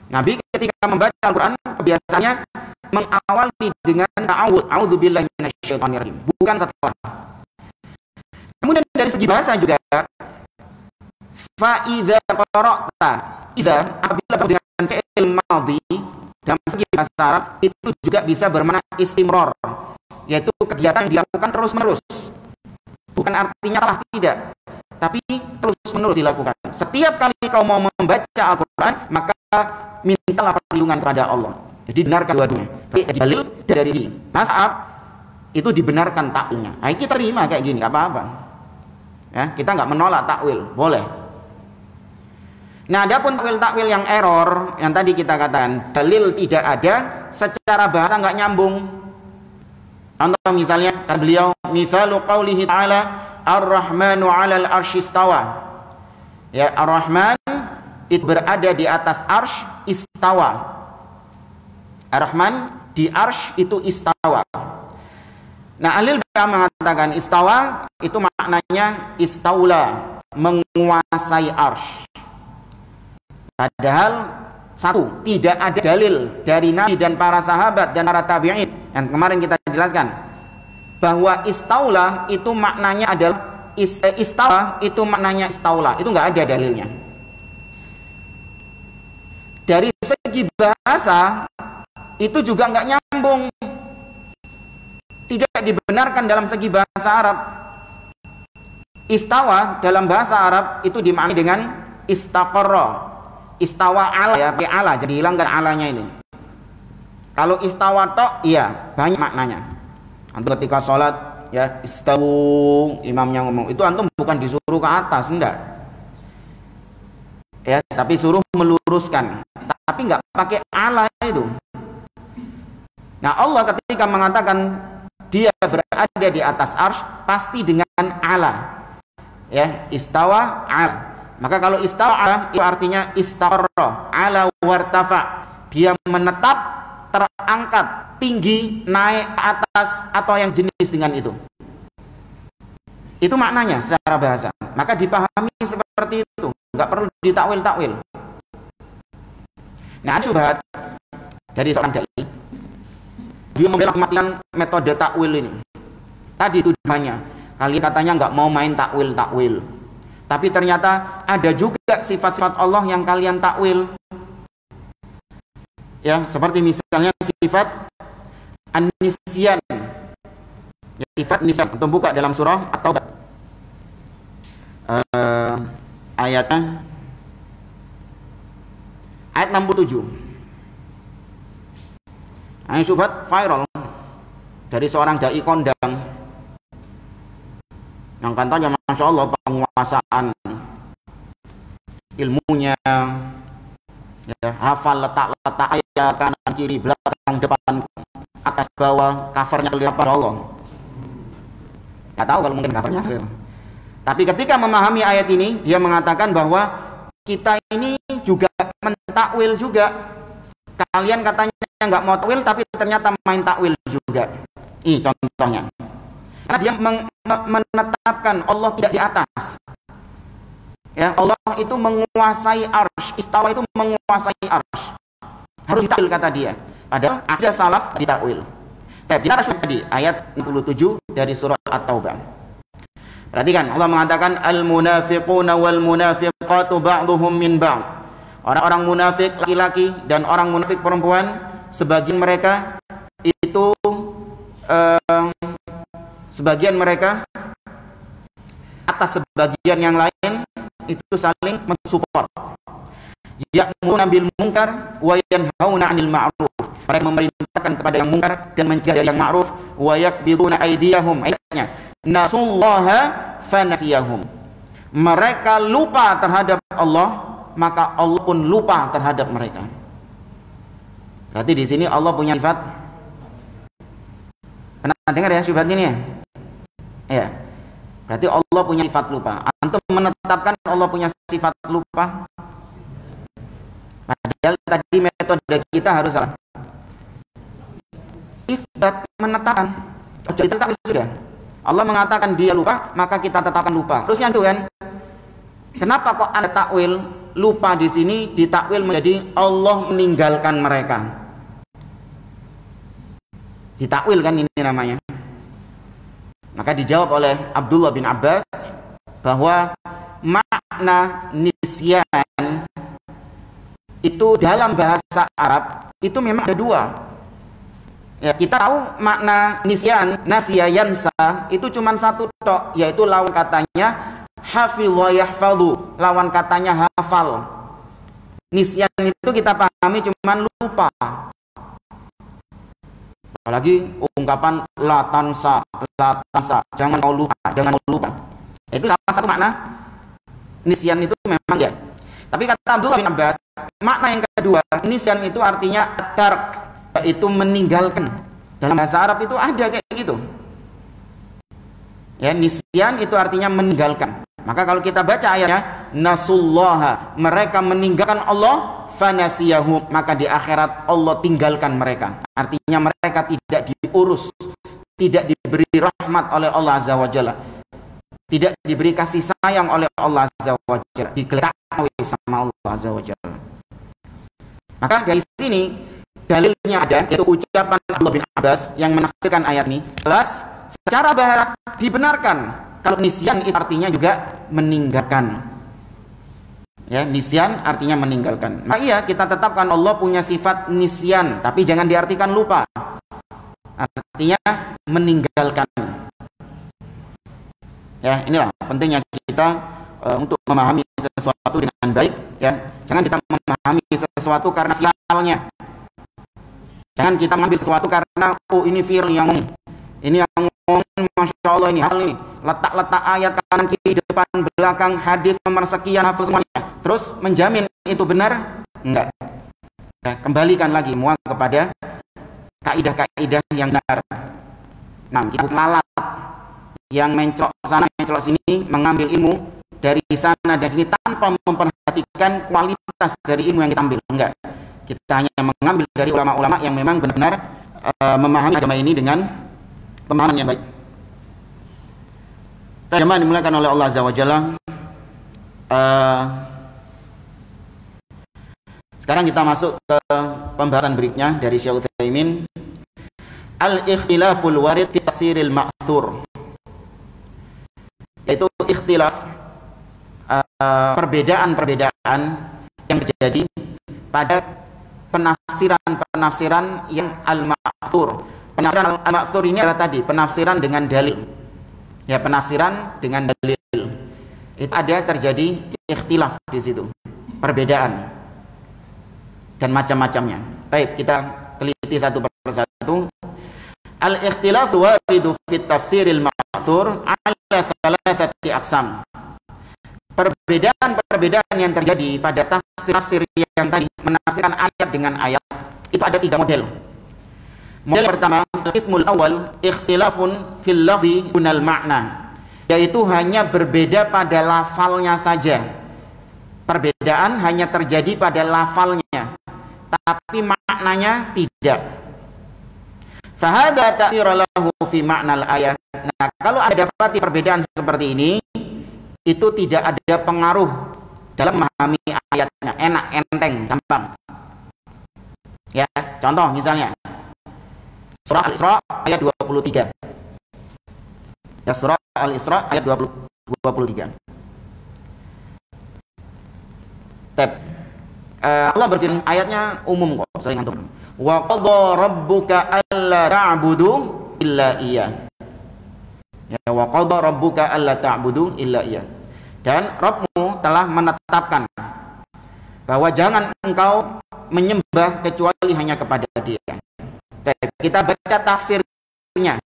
A: Nabi ketika membaca Al-Quran kebiasaannya mengawali dengan a'udzubillahi minasyaitonirrajim, bukan setelah. Kemudian dari segi bahasa juga, fa idza qara'ta, idza apabila dengan fi'il madhi dalam segi bahasa Arab itu juga bisa bermakna istimror, yaitu kegiatan yang dilakukan terus-menerus. Bukan artinya telah tidak, tapi terus-menerus dilakukan. Setiap kali kau mau membaca Al-Quran, maka mintalah perlindungan kepada Allah. Jadi benarkan dua-duanya. Tapi dalil dari bahasa Arab itu dibenarkan takwilnya. Nah, kita terima kayak gini, apa-apa. Ya, kita nggak menolak takwil, boleh. Nah, adapun takwil-takwil yang error, yang tadi kita katakan dalil tidak ada, secara bahasa nggak nyambung. Contoh misalnya kan beliau, mithalu qaulihi ta'ala ar-rahmanu 'alal arsy istawa. Ya, ar-rahman itu berada di atas arsy, istawa. Ar-rahman di arsy itu istawa. Nah, ahli balaghah mengatakan istawa itu maknanya istaula, menguasai arsy. Padahal satu, tidak ada dalil dari Nabi dan para sahabat dan para tabi'in yang kemarin kita jelaskan bahwa istaula itu maknanya adalah istawa, itu maknanya istaula, itu nggak ada dalilnya. Dari segi bahasa itu juga nggak nyambung, tidak dibenarkan dalam segi bahasa Arab. Istawa dalam bahasa Arab itu dimaknai dengan istaqarra. Istawa ala, ya, ala, jadi hilangkan alanya ini. Kalau istawa tok, iya banyak maknanya. Antum ketika sholat, ya istawu, imamnya ngomong, itu antum bukan disuruh ke atas, enggak. Ya, tapi suruh meluruskan. Tapi nggak pakai ala itu. Nah, Allah ketika mengatakan dia berada di atas arsy pasti dengan ala. Ya, istawa ala. Maka kalau istawa itu artinya istaqarra ala wartafa, dia menetap, terangkat, tinggi, naik ke atas atau yang jenis dengan itu. Itu maknanya secara bahasa. Maka dipahami seperti itu, nggak perlu ditakwil-takwil. Nah, syubhat dari seorang dai, dia membela kematian metode takwil ini. Tadi tujuannya, kalian katanya nggak mau main takwil-takwil. Tapi ternyata ada juga sifat-sifat Allah yang kalian takwil. Ya, seperti misalnya sifat an-nisyan. Ya, sifat nisyan. Untuk buka dalam surah At-Taubah. Ayatnya ayat 67. Ini syubhat viral dari seorang dai kondang yang katanya Masya Allah penguasaan ilmunya, ya, hafal letak-letak ayat kanan kiri belakang depan atas bawah, covernya kelihatan Masya Allah. Nggak tahu kalau mungkin covernya. Tapi ketika memahami ayat ini, dia mengatakan bahwa kita ini juga mentakwil juga. Kalian katanya nggak mau takwil, tapi ternyata main takwil juga. Ini contohnya. Karena dia menetapkan Allah tidak di atas. Ya, Allah itu menguasai arsy, istawa itu menguasai arsy. Harus ditakwil kata dia. Padahal ada salaf ditakwil. Kita tadi ayat 67 dari surah At-Taubah. Perhatikan, Allah mengatakan al-munafiquna wal munafiqatu ba'dhuhum min ba'd. Orang-orang munafik laki-laki dan orang munafik perempuan, sebagian mereka itu sebagian mereka atas sebagian yang lain itu saling mensupport. Ya'muruna bil munkar wa yanhauna 'anil ma'ruf. Mereka memerintahkan kepada yang munkar dan mencegah dari yang ma'ruf. Wa yakbiduna aydiyahum. Ayatnya, nasullaha fanasiyahum. Mereka lupa terhadap Allah, maka Allah pun lupa terhadap mereka. Berarti di sini Allah punya sifat. Pernah dengar ya syubhat ini ya? Ya. Berarti Allah punya sifat lupa. Antum menetapkan Allah punya sifat lupa. Padahal tadi metode kita harus apa? Isbat, menetapkan. Jadi tetap sudah. Allah mengatakan dia lupa, maka kita tetapkan lupa. Terusnya itu kan. Kenapa kok ada takwil lupa di sini ditakwil menjadi Allah meninggalkan mereka? Ditakwil kan ini namanya. Maka dijawab oleh Abdullah bin Abbas bahwa makna nisyan itu dalam bahasa Arab itu memang ada dua. Ya, kita tahu makna nisyan, nasya yansa itu cuma satu tok, yaitu lawan katanya hafidha yahfadhu, lawan katanya hafal. Nisyan itu kita pahami cuma lupa. Apalagi ungkapan la tansa, jangan kau lupa. Itu salah satu makna nisyan itu memang ya. Tapi kata Abdullah bin Abbas, makna yang kedua, nisyan itu artinya tark, yaitu meninggalkan. Dalam bahasa Arab itu ada kayak gitu. Ya, nisyan itu artinya meninggalkan. Maka kalau kita baca ayatnya, nasullaha, mereka meninggalkan Allah, fanasiyahu, maka di akhirat Allah tinggalkan mereka. Artinya mereka tidak diurus, tidak diberi rahmat oleh Allah Azza wa Jalla, tidak diberi kasih sayang oleh Allah Azza wa Jalla, digeletakkan sama Allah Azza wa Jalla. Maka dari sini dalilnya ada, yaitu ucapan Abdullah bin Abbas yang menafsirkan ayat ini. Jelas secara bahasa dibenarkan kalau nisyan itu artinya juga meninggalkan. Ya, nisyan artinya meninggalkan. Maka iya, kita tetapkan Allah punya sifat nisyan, tapi jangan diartikan lupa. Artinya meninggalkan. Ya, inilah pentingnya kita untuk memahami sesuatu dengan baik. Ya, jangan kita memahami sesuatu karena viralnya. Jangan kita mengambil sesuatu karena oh ini viral yang ngomong. Ini yang ngomong, masya Allah, ini hal ini. Letak-letak ayat kanan kiri depan belakang, hadis nomor sekian, hafal semuanya. Terus menjamin itu benar? Enggak. Nah, kembalikan lagi semua kepada kaidah-kaidah yang benar. Nah, kita lalat yang mencolok sana mencolok sini, mengambil ilmu dari sana dan sini tanpa memperhatikan kualitas dari ilmu yang kita ambil. Enggak. Kita hanya mengambil dari ulama-ulama yang memang benar-benar memahami agama ini dengan pemahaman yang baik. Jemaah dimulakan oleh Allah Azza wa Jalla. Sekarang kita masuk ke pembahasan berikutnya dari Syekh Utsaimin, al-ikhtilaful warid fi tafsiril ma'thur, yaitu ikhtilaf, perbedaan-perbedaan yang terjadi pada penafsiran yang al-ma'thur. Penafsiran al-ma'thur ini adalah tadi penafsiran dengan dalil. Ya, penafsiran dengan dalil. Itu ada terjadi ikhtilaf di situ, perbedaan dan macam-macamnya. Baik, kita teliti satu persatu. Al-ikhtilaf waridu fi tafsiril ma'thur ala thalathati aqsam. Perbedaan-perbedaan yang terjadi pada tafsir yang tadi menafsirkan ayat dengan ayat itu ada 3 model. Model pertama, qismul awal, ikhtilafun fil lafzi dunal makna, yaitu hanya berbeda pada lafalnya saja. Perbedaan hanya terjadi pada lafalnya, tapi maknanya tidak. Fahada ta'thira lahu fi maknal ayat. Nah, kalau ada dapati perbedaan seperti ini, itu tidak ada pengaruh dalam memahami ayatnya, enak, enteng, gampang. Ya, contoh misalnya Surah Al-Isra ayat 23. Ya, Surah Al-Isra ayat 23. Allah berfirman, ayatnya umum kok, sering antum. Wa qadha rabbuka alla ta'budu illa iyyah. Ya, wa qadha rabbuka alla ta'budu illa iyyah. Dan Rabbmu telah menetapkan bahwa jangan engkau menyembah kecuali hanya kepada Dia. Kita baca tafsirnya.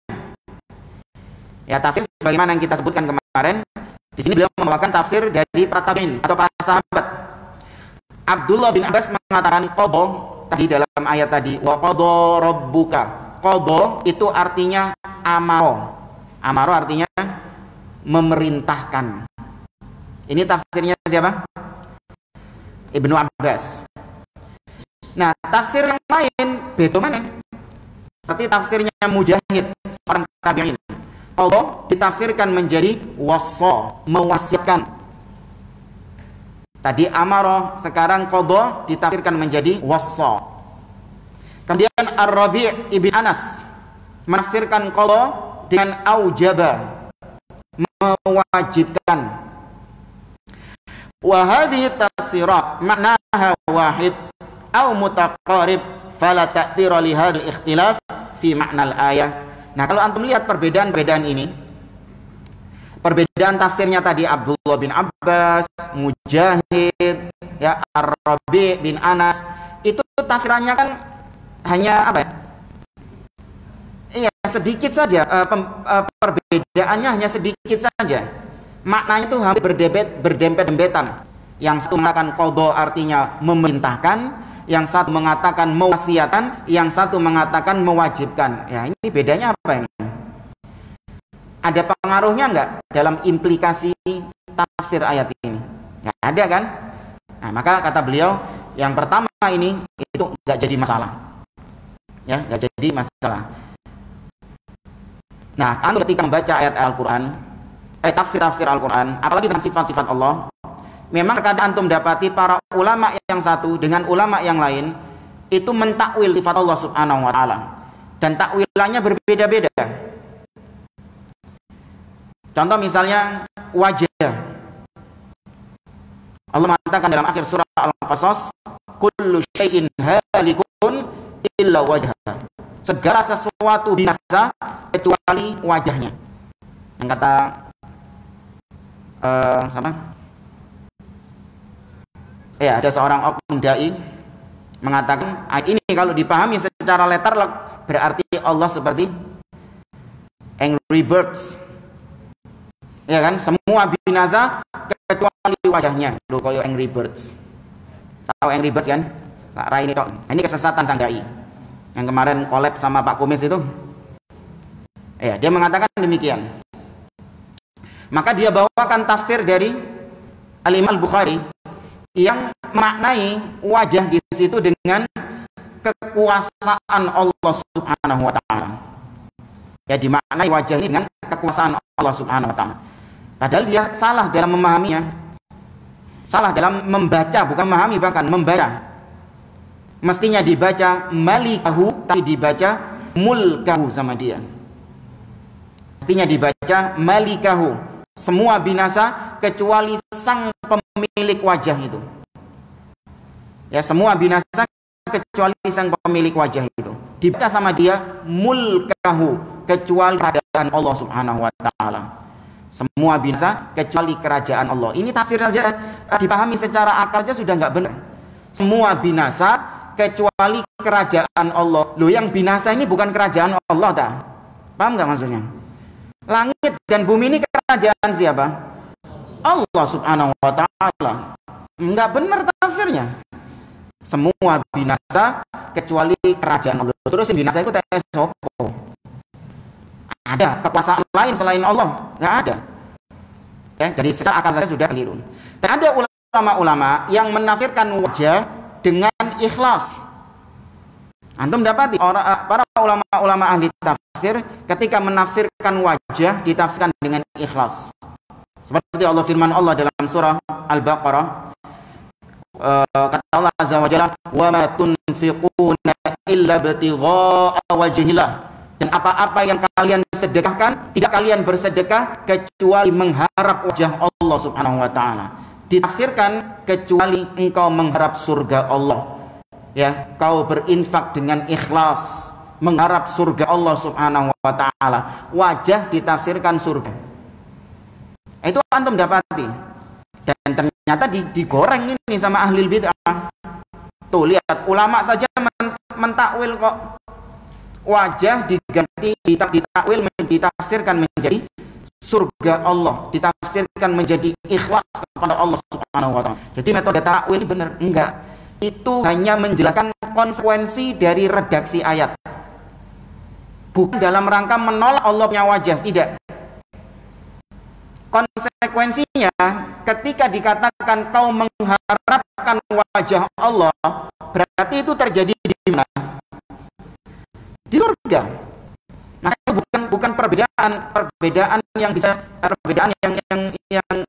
A: Ya, tafsir sebagaimana yang kita sebutkan kemarin. Di sini beliau membawakan tafsir dari para tabi'in atau para sahabat. Abdullah bin Abbas mengatakan qadha tadi dalam ayat tadi, wa qadha rabbuka. Qadha itu artinya amaro. Amaro artinya memerintahkan. Ini tafsirnya siapa? Ibnu Abbas. Nah, tafsir yang lain beda mana? Seperti tafsirnya Mujahid, seorang tabi'in. Allah ditafsirkan menjadi wassa, mewasiatkan. Tadi amaro, sekarang qadha ditafsirkan menjadi wassa. Kemudian Ar-Rabi' ibn Anas menafsirkan qadha dengan aujaba, mewajibkan. Wa hadhihi tafsirat ma'naha wahid aw mutaqarib fala ta'thira li hadzal ikhtilaf fi ma'nal ayah. Nah, kalau antum lihat perbedaan-perbedaan ini, perbedaan tafsirnya tadi Abdullah bin Abbas, Mujahid, ya Ar-Rabi bin Anas, itu tafsirannya kan hanya apa ya? Iya, sedikit saja, perbedaannya hanya sedikit saja. Maknanya itu hampir berdempet-dempetan. Yang satu mengatakan qadha artinya memerintahkan, yang satu mengatakan mewasiatan, yang satu mengatakan mewajibkan. Ya, ini bedanya apa ini? Ada pengaruhnya enggak dalam implikasi tafsir ayat ini? Enggak ada kan? Nah, maka kata beliau, yang pertama ini itu enggak jadi masalah. Ya, enggak jadi masalah. Nah, antum ketika membaca ayat Al-Qur'an, tafsir-tafsir Al-Qur'an, apalagi tentang sifat-sifat Allah, memang terkadang antum dapati para ulama yang satu dengan ulama yang lain itu mentakwil sifat Allah Subhanahu wa taala. Dan takwilannya berbeda-beda. Contoh misalnya wajah. Allah mengatakan dalam akhir surah Al-Qasas, kullu syai'in halikun illa wajha. Segala sesuatu binasa kecuali wajahnya. Yang kata sama? Ya, ada seorang oknum dai mengatakan ayat ini kalau dipahami secara letterlek berarti Allah seperti Angry Birds. Ya kan? Semua binasa kecuali wajahnya. Loh, koyo Angry Birds. Tahu Angry Birds kan? Pak Rai ini tok. Ini kesesatan sang dai. Yang kemarin collab sama Pak Kumis itu. Ya, dia mengatakan demikian. Maka dia bawakan tafsir dari Al-Imam Al-Bukhari yang memaknai wajah di situ dengan kekuasaan Allah Subhanahu wa taala. Ya, dimaknai wajah ini dengan kekuasaan Allah Subhanahu wa taala. Padahal dia salah dalam memahaminya. Salah dalam membaca, bukan memahami, bahkan membaca. Mestinya dibaca malikahu, tapi dibaca mulkahu sama dia. Mestinya dibaca malikahu, semua binasa kecuali sang pemilik wajah itu. Ya, semua binasa kecuali sang pemilik wajah itu. Dibaca sama dia mulkahu, kecuali kerajaan Allah Subhanahu wa taala. Semua binasa kecuali kerajaan Allah. Ini tafsir saja dipahami secara akal saja sudah enggak benar. Semua binasa kecuali kerajaan Allah. Loh, yang binasa ini bukan kerajaan Allah, dah. Paham nggak maksudnya? Langit dan bumi ini kerajaan siapa? Allah Subhanahu wa taala. Nggak benar tafsirnya. Semua binasa kecuali kerajaan Allah. Terus yang binasa itu sopo? Ada kekuasaan lain selain Allah? Nggak ada. Ya, jadi secara akal saja sudah keliru. Dan ada ulama-ulama yang menafsirkan wajah dengan ikhlas. Antum dapati para ulama-ulama ahli tafsir ketika menafsirkan wajah ditafsirkan dengan ikhlas. Seperti Allah, firman Allah dalam surah Al-Baqarah, kata Allah Azza wa Jalla, "Wa ma tunfiquna illa ibtigha'a wajhillah." Dan apa-apa yang kalian sedekahkan, tidak kalian bersedekah kecuali mengharap wajah Allah Subhanahu wa taala. Ditafsirkan kecuali engkau mengharap surga Allah. Ya, kau berinfak dengan ikhlas, mengharap surga Allah Subhanahu wa taala. Wajah ditafsirkan surga. Itu antum dapati. Dan ternyata digoreng ini sama ahli bid'ah. Tuh lihat, ulama saja mentakwil kok. Wajah diganti, ditakwil, ditafsirkan menjadi surga Allah, ditafsirkan menjadi ikhlas kepada Allah Subhanahu wa taala. Jadi metode takwil ini benar? Enggak. Itu hanya menjelaskan konsekuensi dari redaksi ayat. Bukan dalam rangka menolak Allah punya wajah, tidak. Konsekuensinya ketika dikatakan kau mengharapkan wajah Allah, berarti itu terjadi di mana? Di surga. Nah, bukan perbedaan yang bisa yang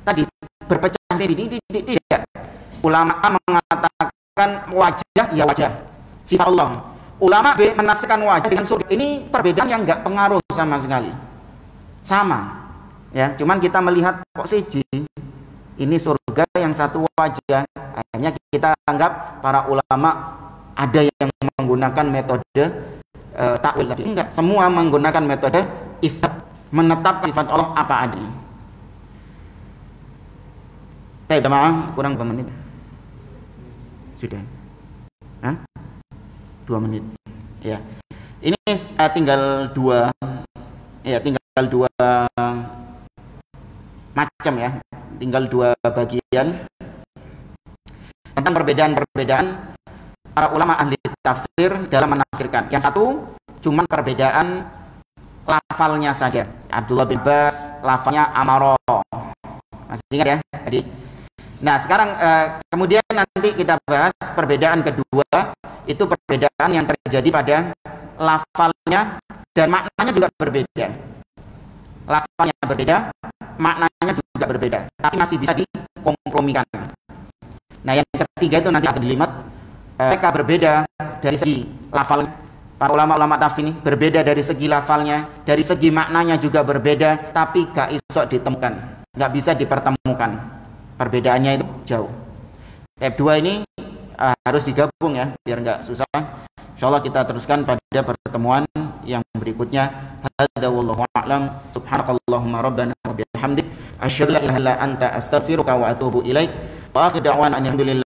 A: tadi berpecah tidak. Ulama mengatakan wajah ya wajah, sifat Allah. Ulama B menafsirkan wajah dengan surga. Ini perbedaan yang nggak pengaruh sama sekali. Sama. Ya, cuman kita melihat kok siji ini surga yang satu wajah. Akhirnya kita anggap para ulama ada yang menggunakan metode takwil tadi. Enggak, semua menggunakan metode ifat, menetapkan sifat Allah apa adanya. Baik, maaf, kurang berapa menit? Sudah. Hah? 2 menit. Ya. Ini tinggal dua macam ya. Tinggal 2 bagian tentang perbedaan-perbedaan para ulama ahli tafsir dalam menafsirkan. Yang satu cuma perbedaan lafalnya saja. Abdullah bin Abbas lafalnya amaro. Masih ingat ya tadi? Nah, sekarang kemudian nanti kita bahas perbedaan kedua, itu perbedaan yang terjadi pada lafalnya dan maknanya juga berbeda. Lafalnya berbeda, maknanya juga berbeda, tapi masih bisa dikompromikan. Nah, yang ketiga itu nanti akan dilihat mereka berbeda dari segi lafal. Para ulama-ulama tafsir ini berbeda dari segi lafalnya, dari segi maknanya juga berbeda, tapi gak iso ditemukan, gak bisa dipertemukan. Perbedaannya itu jauh. Tab 2 ini harus digabung ya, biar nggak susah. Insyaallah kita teruskan pada pertemuan yang berikutnya. Hadza wallahu a'lam. Subhanakallahumma rabbana wa bihamdik asyhadu an la ilaha illa anta astaghfiruka wa atubu ilaik. Wa akhiru da'wana alhamdulillah.